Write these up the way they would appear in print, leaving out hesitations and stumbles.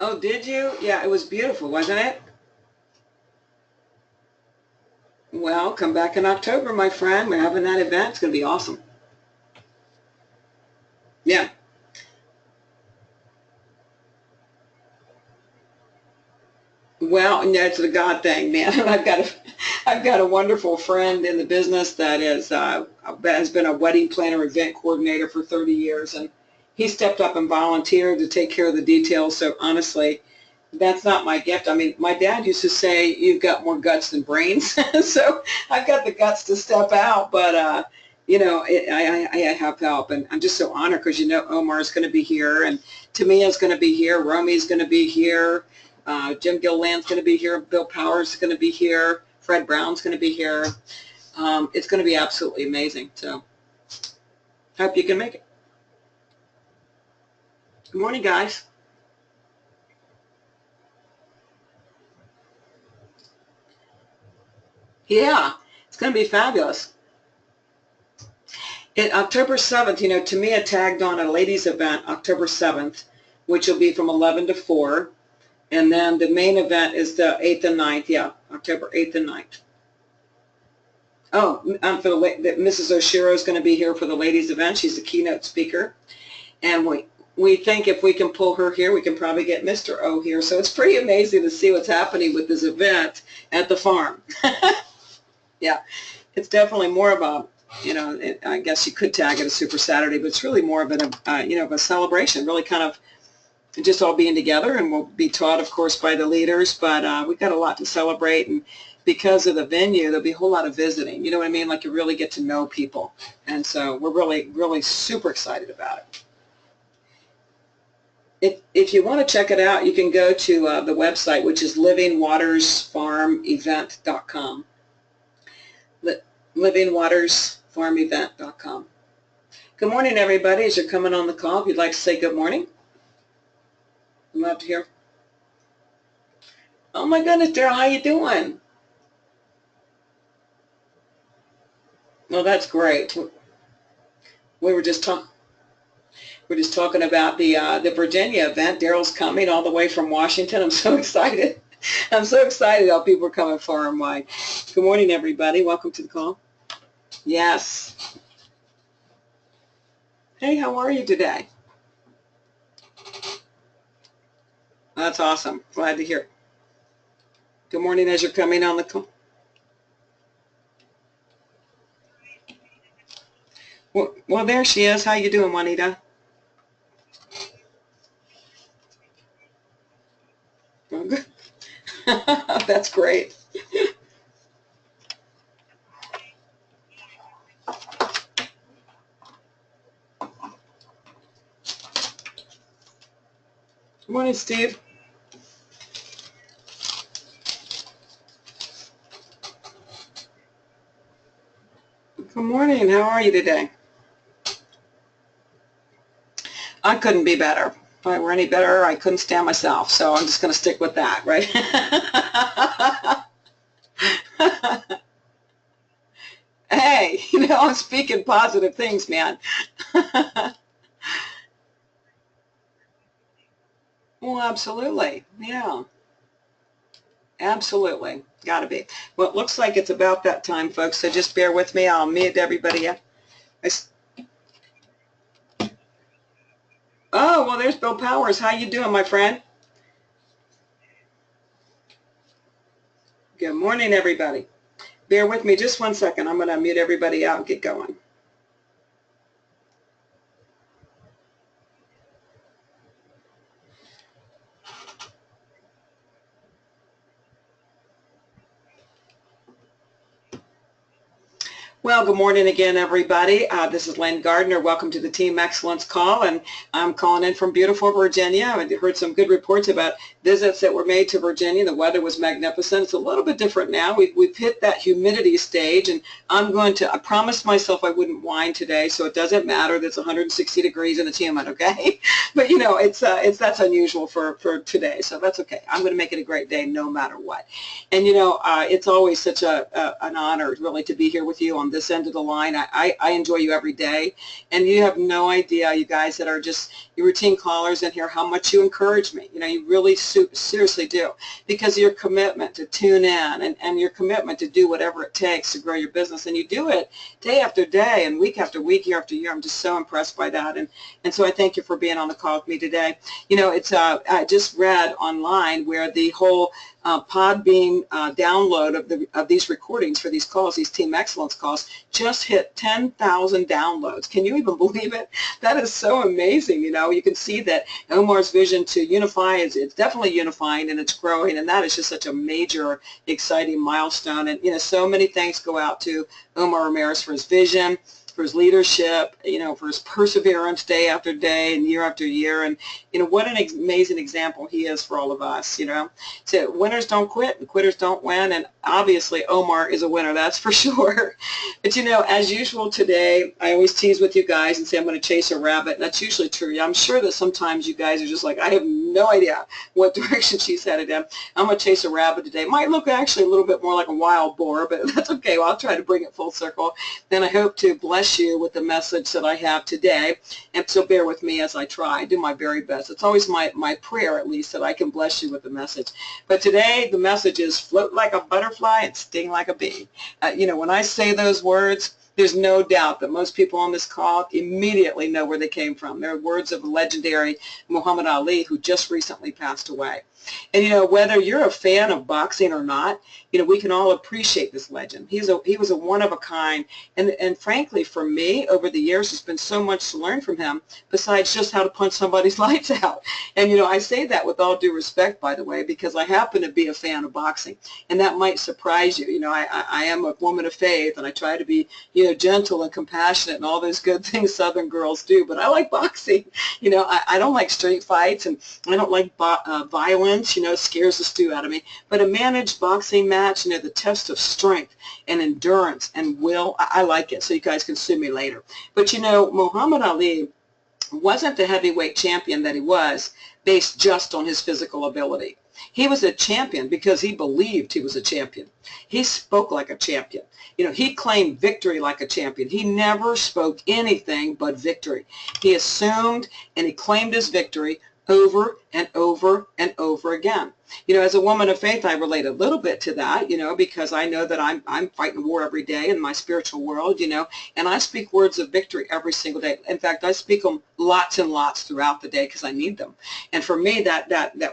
Oh, did you? Yeah, it was beautiful, wasn't it? Well, come back in October, my friend. We're having that event. It's going to be awesome. Yeah. Well, no, it's a God thing, man. I've got a wonderful friend in the business that has been a wedding planner, event coordinator for 30 years, and he stepped up and volunteered to take care of the details. So honestly, that's not my gift. I mean, my dad used to say, "You've got more guts than brains," so I've got the guts to step out, but I have help, and I'm just so honored because Omar's going to be here, and Tamia's going to be here, Romy's going to be here. Jim Gilland's going to be here. Bill Powers is going to be here. Fred Brown's going to be here. It's going to be absolutely amazing. So hope you can make it. Good morning, guys. Yeah, it's going to be fabulous. October 7th, Tamia tagged on a ladies event October 7th, which will be from 11 to 4. And then the main event is the 8th and 9th. Yeah, October 8th and 9th. Oh, Mrs. Oshiro is going to be here for the ladies event. She's the keynote speaker. And we think if we can pull her here, we can probably get Mr. O here. So it's pretty amazing to see what's happening with this event at the farm. Yeah, it's definitely more of a, I guess you could tag it a Super Saturday, but it's really more of of a celebration, really kind of just all being together, and we'll be taught, of course, by the leaders, but we've got a lot to celebrate, and because of the venue, there'll be a whole lot of visiting, you know what I mean, like you really get to know people, and so we're really, really super excited about it. If you want to check it out, you can go to the website, which is livingwatersfarmevent.com. livingwatersfarmevent.com. Good morning, everybody. As you're coming on the call, if you'd like to say good morning, I'd love to hear. Oh my goodness, Daryl, how you doing? Well, that's great. We were just talking. We're just talking about the Virginia event. Daryl's coming all the way from Washington. I'm so excited. I'm so excited how people are coming far and wide. Good morning, everybody. Welcome to the call. Yes. Hey, how are you today? That's awesome. Glad to hear it. Good morning as you're coming on the call. Well, there she is. How you doing, Juanita? Oh, good. That's great. Good morning, Steve. Good morning. How are you today? I couldn't be better. If I were any better, I couldn't stand myself. So I'm just going to stick with that, right? Hey, I'm speaking positive things, man. Well, absolutely. Yeah, absolutely. Got to be. Well, it looks like it's about that time, folks. So just bear with me. I'll mute everybody up. Oh, well, there's Bill Powers. How you doing, my friend? Good morning, everybody. Bear with me just one second. I'm going to mute everybody out and get going. Well, good morning again, everybody. This is Lynn Gardner. Welcome to the Team Excellence Call, and I'm calling in from beautiful Virginia. I heard some good reports about visits that were made to Virginia. The weather was magnificent. It's a little bit different now. We've hit that humidity stage, and I promised myself I wouldn't whine today, so it doesn't matter that it's 160 degrees and it's humid, okay? But, that's unusual for today, so that's okay. I'm going to make it a great day no matter what. And, it's always such an honor, really, to be here with you on this end of the line. I enjoy you every day, and you have no idea, you guys that are just your routine callers in here, how much you encourage me. You know, you really seriously do, because of your commitment to tune in and your commitment to do whatever it takes to grow your business, and you do it day after day and week after week, year after year. I'm just so impressed by that, and so I thank you for being on the call with me today. You know, it's I just read online where the whole Podbean download of these recordings for these calls, these Team Excellence calls, just hit 10,000 downloads. Can you even believe it? That is so amazing. You know, you can see that Omar's vision to unify it's definitely unifying, and it's growing, and that is just such a major, exciting milestone. And, you know, so many thanks go out to Omar Ramirez for his vision, for his leadership, you know, for his perseverance day after day and year after year. And, you know, what an amazing example he is for all of us, you know. So winners don't quit and quitters don't win. And obviously Omar is a winner, that's for sure. But, you know, as usual today, I always tease with you guys and say I'm going to chase a rabbit. And that's usually true. I'm sure that sometimes you guys are just like, I have no idea what direction she's headed in. I'm going to chase a rabbit today. It might look actually a little bit more like a wild boar, but that's okay. Well, I'll try to bring it full circle. Then I hope to bless you with the message that I have today, and so bear with me as I try. I do my very best. It's always my prayer, at least, that I can bless you with the message. But today the message is float like a butterfly and sting like a bee. You know, when I say those words, there's no doubt that most people on this call immediately know where they came from. They're words of legendary Muhammad Ali, who just recently passed away. And, you know, whether you're a fan of boxing or not, you know, we can all appreciate this legend. He was a one-of-a-kind, and frankly, for me, over the years, there's been so much to learn from him besides just how to punch somebody's lights out. And, you know, I say that with all due respect, by the way, because I happen to be a fan of boxing, and that might surprise you. You know, I am a woman of faith, and I try to be, you know, gentle and compassionate and all those good things Southern girls do, but I like boxing. You know, I don't like street fights, and I don't like violence. You know, scares the stew out of me. But a managed boxing match, you know, the test of strength and endurance and will, I like it. So you guys can sue me later. But, you know, Muhammad Ali wasn't the heavyweight champion that he was based just on his physical ability. He was a champion because he believed he was a champion. He spoke like a champion. You know, he claimed victory like a champion. He never spoke anything but victory. He assumed and he claimed his victory over and over and over again. You know, as a woman of faith, I relate a little bit to that, you know, because I know that I'm fighting a war every day in my spiritual world, you know, and I speak words of victory every single day. In fact, I speak them lots and lots throughout the day because I need them. And for me,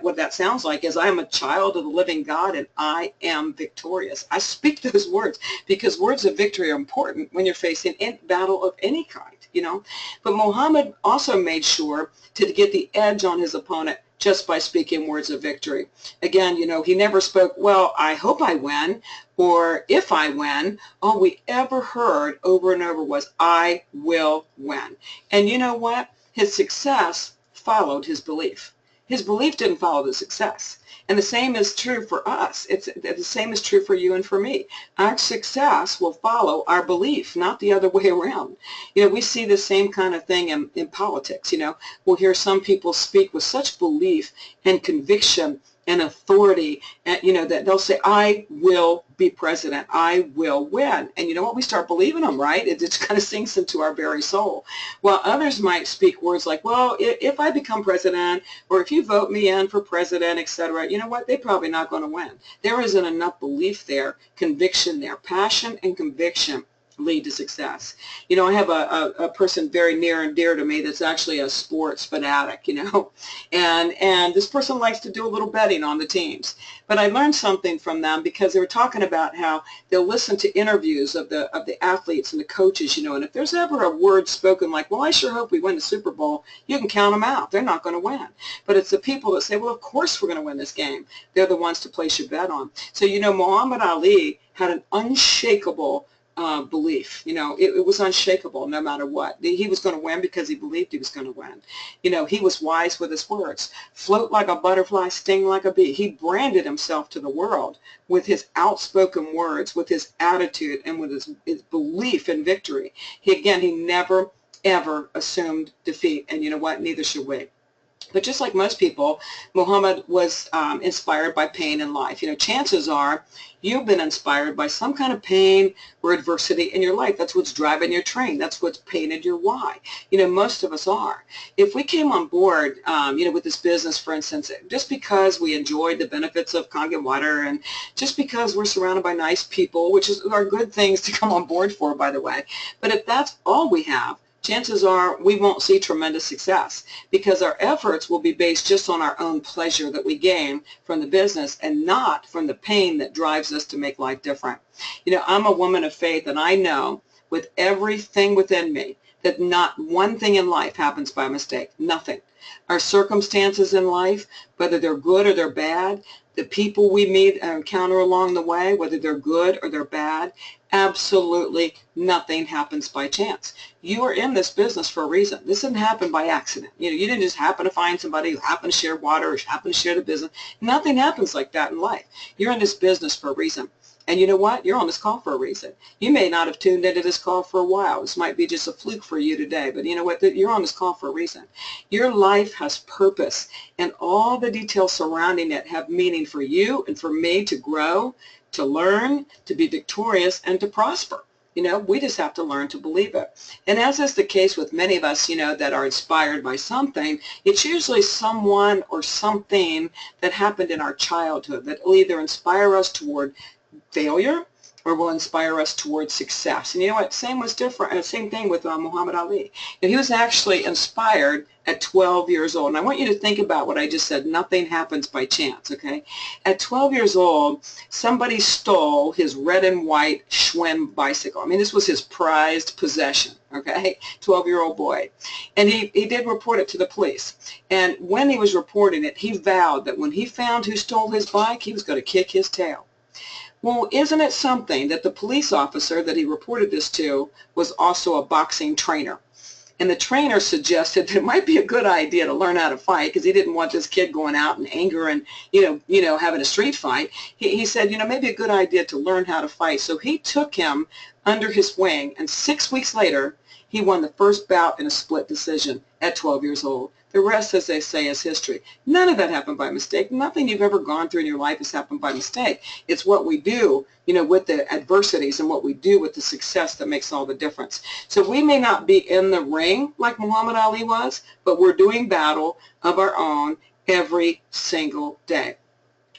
what that sounds like is I am a child of the living God and I am victorious. I speak those words because words of victory are important when you're facing a battle of any kind, you know. But Muhammad also made sure to get the edge on his opponent just by speaking words of victory. Again, you know, he never spoke, well, I hope I win, or if I win. All we ever heard over and over was, I will win. And you know what? His success followed his belief. His belief didn't follow the success. And the same is true for us. The same is true for you and for me. Our success will follow our belief, not the other way around. You know, we see the same kind of thing in politics. You know, we'll hear some people speak with such belief and conviction and authority, and, you know, that they'll say, I will be president, I will win. And you know what? We start believing them, right? It just kind of sinks into our very soul. While others might speak words like, well, if I become president, or if you vote me in for president, etc., you know what? They're probably not going to win. There isn't enough belief there, conviction there. Passion and conviction lead to success. You know, I have a person very near and dear to me that's actually a sports fanatic, you know, and this person likes to do a little betting on the teams. But I learned something from them because they were talking about how they'll listen to interviews of the athletes and the coaches, you know, and if there's ever a word spoken like, well, I sure hope we win the Super Bowl, you can count them out. They're not going to win. But it's the people that say, well, of course we're going to win this game. They're the ones to place your bet on. So, you know, Muhammad Ali had an unshakable belief. You know, it was unshakable no matter what. He was going to win because he believed he was going to win. You know, he was wise with his words. Float like a butterfly, sting like a bee. He branded himself to the world with his outspoken words, with his attitude, and with his belief in victory. He never, ever assumed defeat. And you know what? Neither should we. But just like most people, Muhammad was inspired by pain in life. Chances are you've been inspired by some kind of pain or adversity in your life. That's what's driving your train. That's what's painted your why. Most of us are. If we came on board, with this business, for instance, just because we enjoyed the benefits of Kangen water and just because we're surrounded by nice people, which are good things to come on board for, by the way, but if that's all we have, chances are we won't see tremendous success because our efforts will be based just on our own pleasure that we gain from the business and not from the pain that drives us to make life different. I'm a woman of faith, and I know with everything within me that not one thing in life happens by mistake. Nothing. Our circumstances in life, whether they're good or they're bad, the people we meet and encounter along the way, whether they're good or they're bad, absolutely nothing happens by chance. You are in this business for a reason. This didn't happen by accident. You didn't just happen to find somebody who happened to share water or happened to share the business. Nothing happens like that in life. You're in this business for a reason. And you know what? You're on this call for a reason. You may not have tuned into this call for a while. This might be just a fluke for you today. But you know what? You're on this call for a reason. Your life has purpose, and all the details surrounding it have meaning for you and for me to grow, to learn, to be victorious, and to prosper. We just have to learn to believe it. And as is the case with many of us, that are inspired by something, it's usually someone or something that happened in our childhood that will either inspire us toward failure or will inspire us towards success. And you know what? Same thing with Muhammad Ali. He was actually inspired at 12 years old. And I want you to think about what I just said. Nothing happens by chance, okay? At 12 years old, somebody stole his red and white Schwinn bicycle. This was his prized possession, okay? 12-year-old boy. And he did report it to the police. And when he was reporting it, he vowed that when he found who stole his bike, he was going to kick his tail. Well, isn't it something that the police officer that he reported this to was also a boxing trainer? And the trainer suggested that it might be a good idea to learn how to fight because he didn't want this kid going out in anger and, having a street fight. He said, maybe a good idea to learn how to fight. So he took him under his wing, and 6 weeks later, he won the first bout in a split decision at 12 years old. The rest, as they say, is history. None of that happened by mistake. Nothing you've ever gone through in your life has happened by mistake. It's what we do, with the adversities and what we do with the success that makes all the difference. So we may not be in the ring like Muhammad Ali was, but we're doing battle of our own every single day.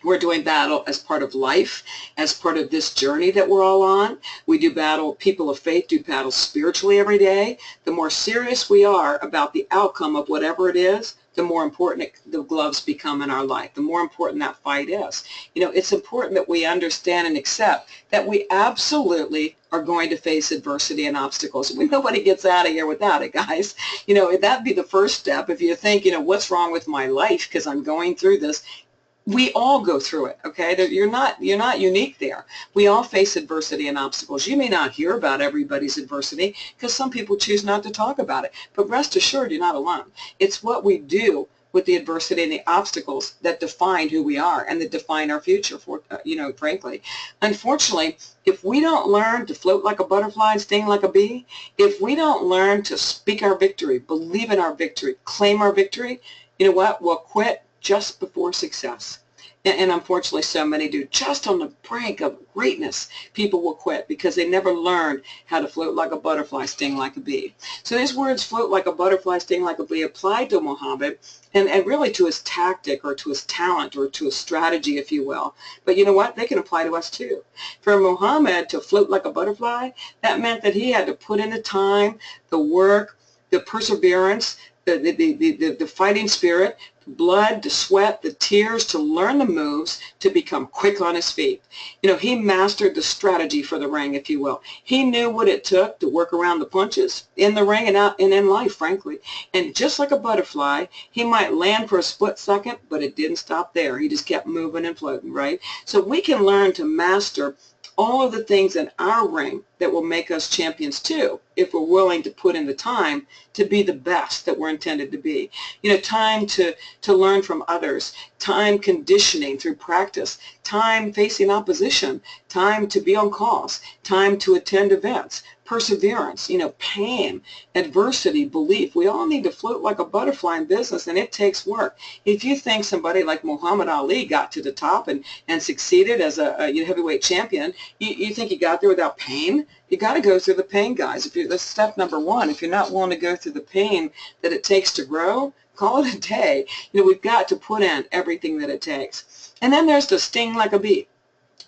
We're doing battle as part of life, as part of this journey that we're all on. We do battle, people of faith do battle spiritually every day. The more serious we are about the outcome of whatever it is, the more important the gloves become in our life, the more important that fight is. It's important that we understand and accept that we absolutely are going to face adversity and obstacles. Nobody gets out of here without it, guys. That'd be the first step. If you think, what's wrong with my life because I'm going through this, we all go through it, okay? You're not unique there. We all face adversity and obstacles. You may not hear about everybody's adversity because some people choose not to talk about it, but rest assured you're not alone. It's what we do with the adversity and the obstacles that define who we are and that define our future, frankly. Unfortunately, if we don't learn to float like a butterfly and sting like a bee, if we don't learn to speak our victory, believe in our victory, claim our victory, you know what? We'll quit just before success. And unfortunately, so many do. Just on the brink of greatness, people will quit because they never learned how to float like a butterfly, sting like a bee. So these words, float like a butterfly, sting like a bee, applied to Muhammad and really to his tactic or to his talent or to his strategy, if you will. But you know what? They can apply to us too. For Muhammad to float like a butterfly, that meant that he had to put in the time, the work, the perseverance, the fighting spirit, the blood, the sweat, the tears to learn the moves to become quick on his feet. He mastered the strategy for the ring, if you will. He knew what it took to work around the punches in the ring and out and in life, frankly. And just like a butterfly, he might land for a split second, but it didn't stop there. He just kept moving and floating, right? So we can learn to master all of the things in our ring that will make us champions too, if we're willing to put in the time to be the best that we're intended to be. Time to learn from others, time conditioning through practice, time facing opposition, time to be on calls, time to attend events, perseverance, pain, adversity, belief. We all need to float like a butterfly in business, and it takes work. If you think somebody like Muhammad Ali got to the top and succeeded as a heavyweight champion, you think he got there without pain? You got to go through the pain, guys. That's step number one. If you're not willing to go through the pain that it takes to grow, call it a day. We've got to put in everything that it takes. And then there's the sting like a bee.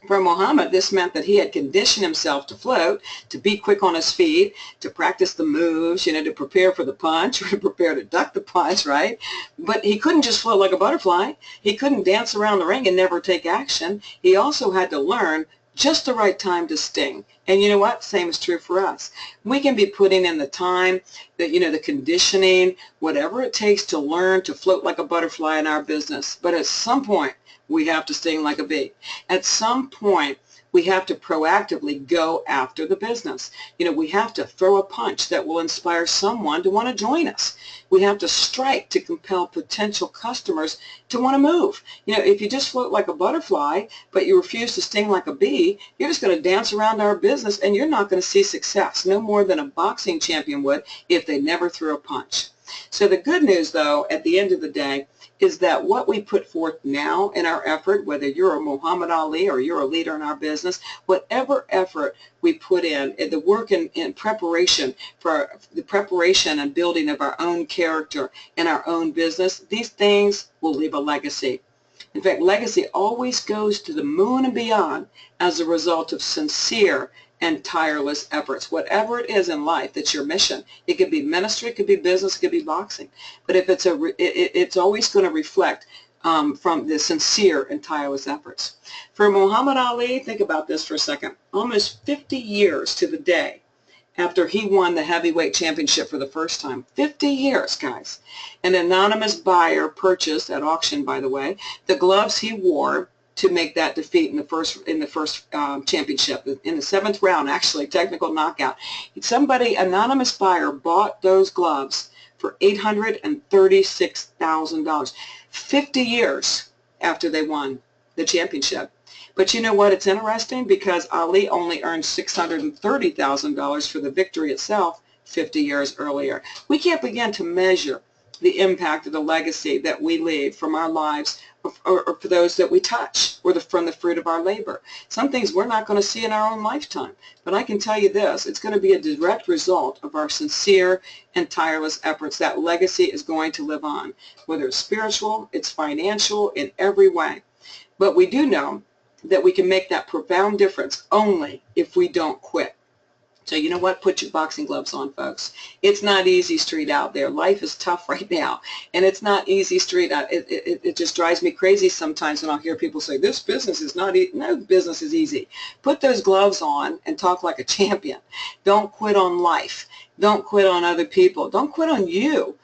For Muhammad, this meant that he had conditioned himself to float, to be quick on his feet, to practice the moves, to prepare for the punch, or to prepare to duck the punch, right? But he couldn't just float like a butterfly. He couldn't dance around the ring and never take action. He also had to learn just the right time to sting. And you know what? Same is true for us. We can be putting in the time, the conditioning, whatever it takes to learn to float like a butterfly in our business. But at some point, we have to sting like a bee. At some point, we have to proactively go after the business. We have to throw a punch that will inspire someone to want to join us. We have to strike to compel potential customers to want to move. If you just float like a butterfly, but you refuse to sting like a bee, you're just going to dance around our business and you're not going to see success, no more than a boxing champion would if they never threw a punch. So the good news, though, at the end of the day, is that what we put forth now in our effort, whether you're a Muhammad Ali or you're a leader in our business, whatever effort we put in the work in preparation for the preparation and building of our own character in our own business, these things will leave a legacy. In fact, legacy always goes to the moon and beyond as a result of sincere and tireless efforts. Whatever it is in life that's your mission, it could be ministry, it could be business, it could be boxing, but if it's always going to reflect from the sincere and tireless efforts. For Muhammad Ali, think about this for a second. Almost 50 years to the day after he won the heavyweight championship for the first time. 50 years, guys. An anonymous buyer purchased, at auction by the way, the gloves he wore to make that defeat in the first championship, in the 7th round, actually, technical knockout. Anonymous buyer bought those gloves for $836,000, 50 years after they won the championship. But you know what? It's interesting because Ali only earned $630,000 for the victory itself 50 years earlier. We can't begin to measure the impact of the legacy that we leave from our lives or for those that we touch, or from the fruit of our labor. Some things we're not going to see in our own lifetime, but I can tell you this, it's going to be a direct result of our sincere and tireless efforts. That legacy is going to live on, whether it's spiritual, it's financial, in every way. But we do know that we can make that profound difference only if we don't quit. So you know what? Put your boxing gloves on, folks. It's not easy street out there. Life is tough right now, and it's not easy street out. It just drives me crazy sometimes when I'll hear people say, this business is not easy. No business is easy. Put those gloves on and talk like a champion. Don't quit on life. Don't quit on other people. Don't quit on you.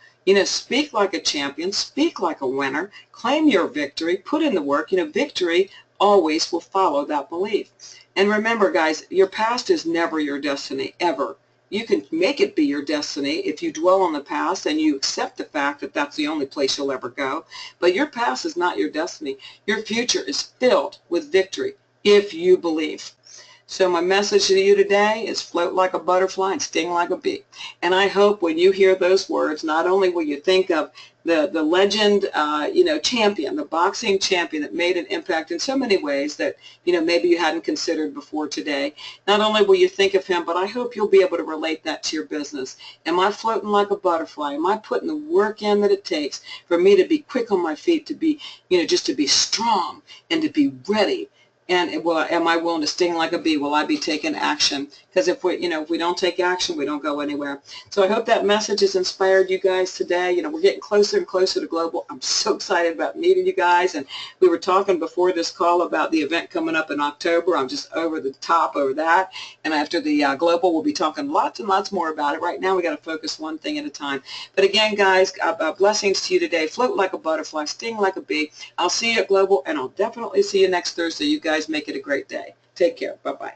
Speak like a champion. Speak like a winner. Claim your victory. Put in the work. Victory always will follow that belief. And remember, guys, your past is never your destiny, ever. You can make it be your destiny if you dwell on the past and you accept the fact that that's the only place you'll ever go. But your past is not your destiny. Your future is filled with victory if you believe. So my message to you today is float like a butterfly and sting like a bee. And I hope when you hear those words, not only will you think of the legend, champion, the boxing champion that made an impact in so many ways that, maybe you hadn't considered before today. Not only will you think of him, but I hope you'll be able to relate that to your business. Am I floating like a butterfly? Am I putting the work in that it takes for me to be quick on my feet, to be, just to be strong and to be ready? And am I willing to sting like a bee? Will I be taking action? Because if we don't take action, we don't go anywhere. So I hope that message has inspired you guys today. We're getting closer and closer to Global. I'm so excited about meeting you guys. And we were talking before this call about the event coming up in October. I'm just over the top over that. And after the Global, we'll be talking lots and lots more about it. Right now, we got to focus one thing at a time. But again, guys, blessings to you today. Float like a butterfly, sting like a bee. I'll see you at Global, and I'll definitely see you next Thursday. You guys make it a great day. Take care. Bye-bye.